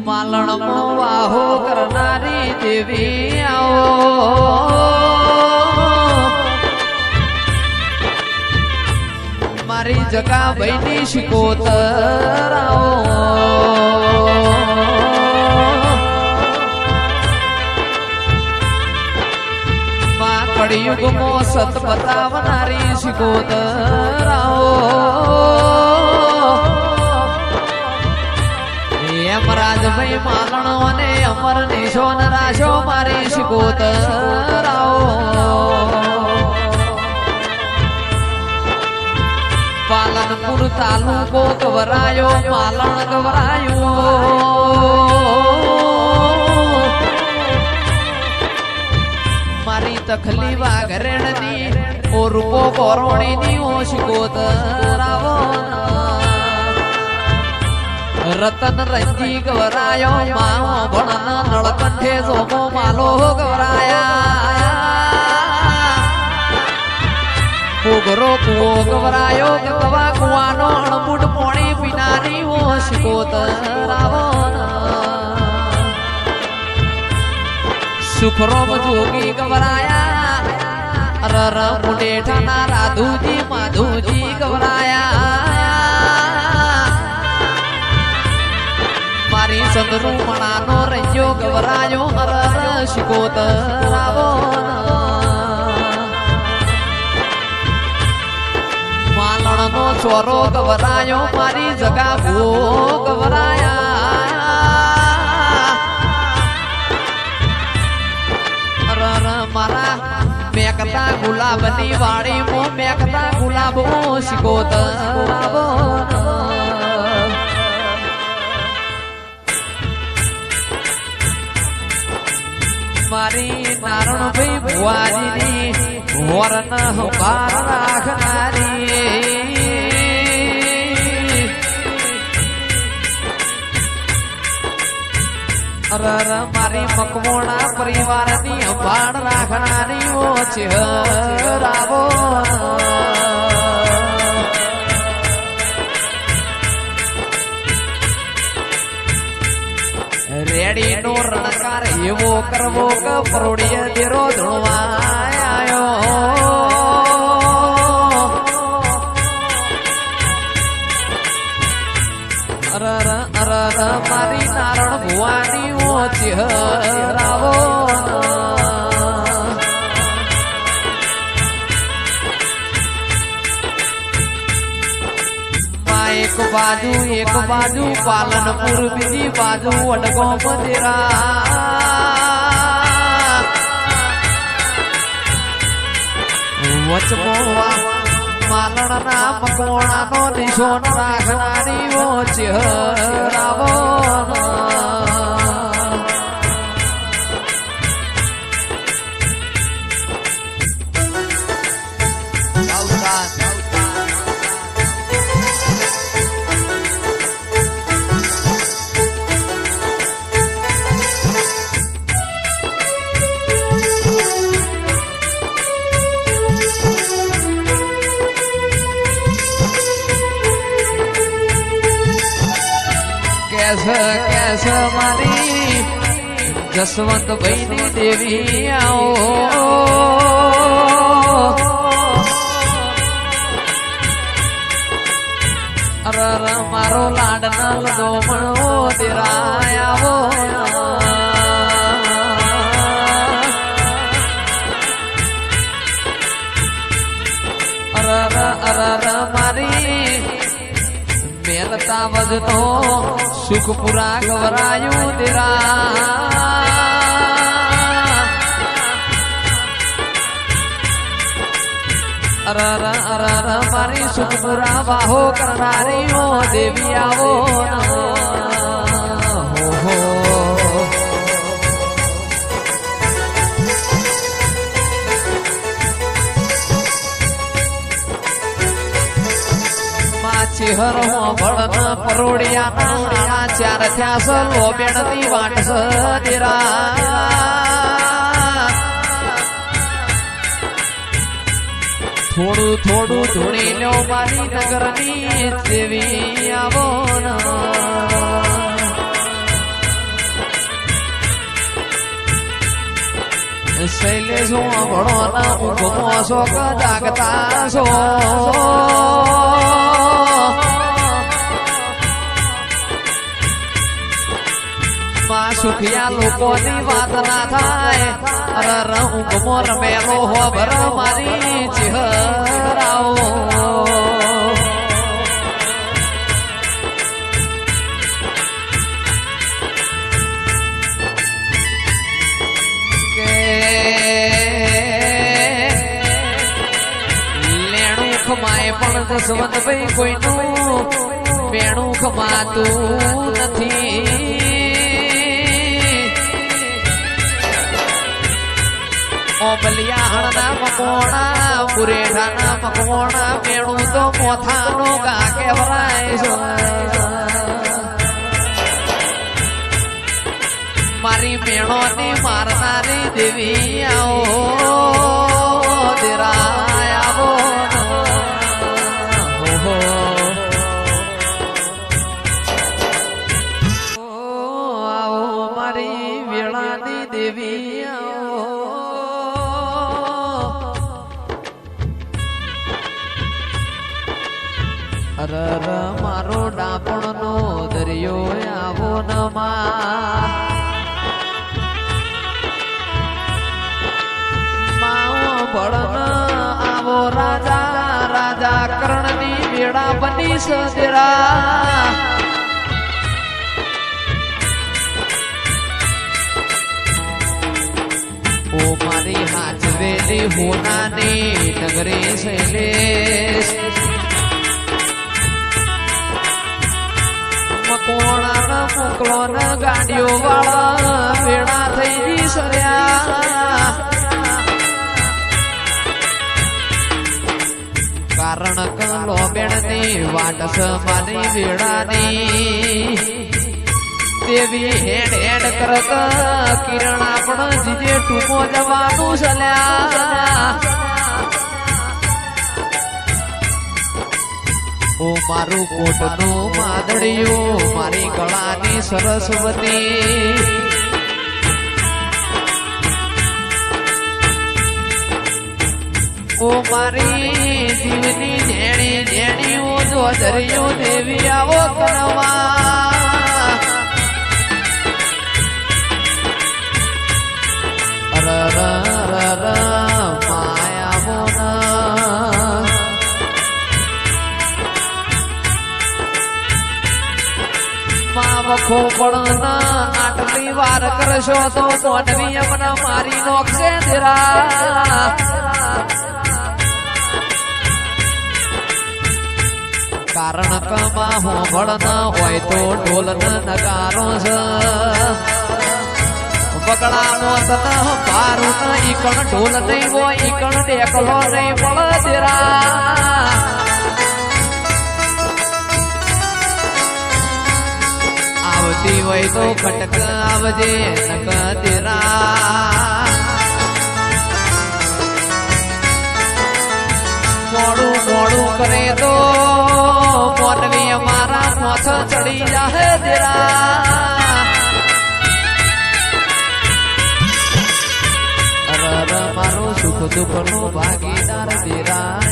मालण वाहो करनारी देवी आओ मारी जगा बहनी शिकोतर आओ मां कड़युग मो सत बतावनारी शिकोतर आओ यमराज भाई मालणो ने अमर निशो न राशो मारी शिकोतर आओ पालनपुर तालुको गवरायो मालण गवरायो मारी तखली वाघरेण नी ओ रूपो कोरोणी नी ओ शिकोतर आओ रतन रंजी गवरायो माओ भणन नळकंठे जोमो मालो गवराया पोगरो कुओ गवरायो गवा कुआनो अणबुड पोणी पिनारी वो शिकोतर आवो सुखरोम जोगी गवराया रर मुंडेठाना राधुजी माधुजी गवराया मारी चंद्रू मणानो रंजो गवरायो हरर शिकोतर आवो मालणनो चोरो गवरायो मारी जगा भू गवराया हरर मारा मेकता गुलाबनी वाड़ी मो मेकता गुलाबो शिकोतर आवो मारी नारण भाई बुआजी वरन बार राखनारी अरर मारी मकमोणा परिवार नी बाण राखनारी वो चेहरावो रेडी नो रणकार एवो करवो क परोड़िया देरो धुणवायो अरर अरर मारी नारण भुवानी वो चेहरावो एक बाजू पालनपुर बीजी बाजू वडगो मदिरा वचमो मालण ना मकोणा नो निशोन राखनारी वो चेहरावो कैसे मारी जसवंत बहनी देवी आओ अरर मारो लाडना लदो मणो दिरायावो अरर अरर मारी मेलता वजनो सुखपुरा गवरायु तेरा अरर अरर मारी सुखपुरा बाहो करनारी हो देवी आवो हो चेहर भड़न परोड़िया नाना चार थ्यास लो बेणती वाट सदिरा થોડું થોડું ધૂણી લો મારી નગરની દેવી આવો ના શૈલેષ ભણો ના ઊંઘમો છો કે જાગતા છો માં સુખિયા લોકોની વાત ના થાય અરે ઊંઘમો રમેલો હોબર મારી ચહેરાઓ ખમાય પણ જસવંત ભાઈ કોઈનું બેણું ખમાતું નથી ઓબલિયાહણના મકોણા પુરેઠાના મકોણા બેણું તો મોથાનો ગા કહેવાય છે મારી બેણોની મારનારી દેવી આવો દેરાય આવો દેવી અરર મારો ડાપણ નો દરિયો આવો નમા ભળન આવો રાજા રાજા કર્ણની વેળા બની સદેરા ઓ મારી હાજવેલી હોનાની નગરી શૈલેષ મકોણા મોકલો ન ગાડીઓ વાળા વેળા થઈ સરયા કારણ કલો બેણની વાટસ મારી વેળાની દેવી હેડ હેડ કરત કિરણ આપણ જીજે ટૂંકો જવાનું ચલ્યા ઓ મારું કોટનું માદડિયું મારી ગળાની સરસ્વતી ઓ મારી જીવની ઝેણી ઝેણી ઓ જો દરિયો દેવી આવો કરવા માયા મોના વખો પણ આટલી વાર કરશો તો મોનવી અમને મારી નોખશે દેરા કારણ કમા હોંભળ ન હોય તો ઢોલ ન નગારો છે બગડાનો તન પારું ન ઈકણ ઢોલ નહીં હોય ઈકણ ડેકલો નહીં પળ દેરા આવતી હોય તો ખટક આવજે નક દેરા મોડું મોડું કરે તો મોનવી અમારા મોથ ચડી જાહે દેરા મારો સુખ દુઃખ નો ભાગીદાર દેરા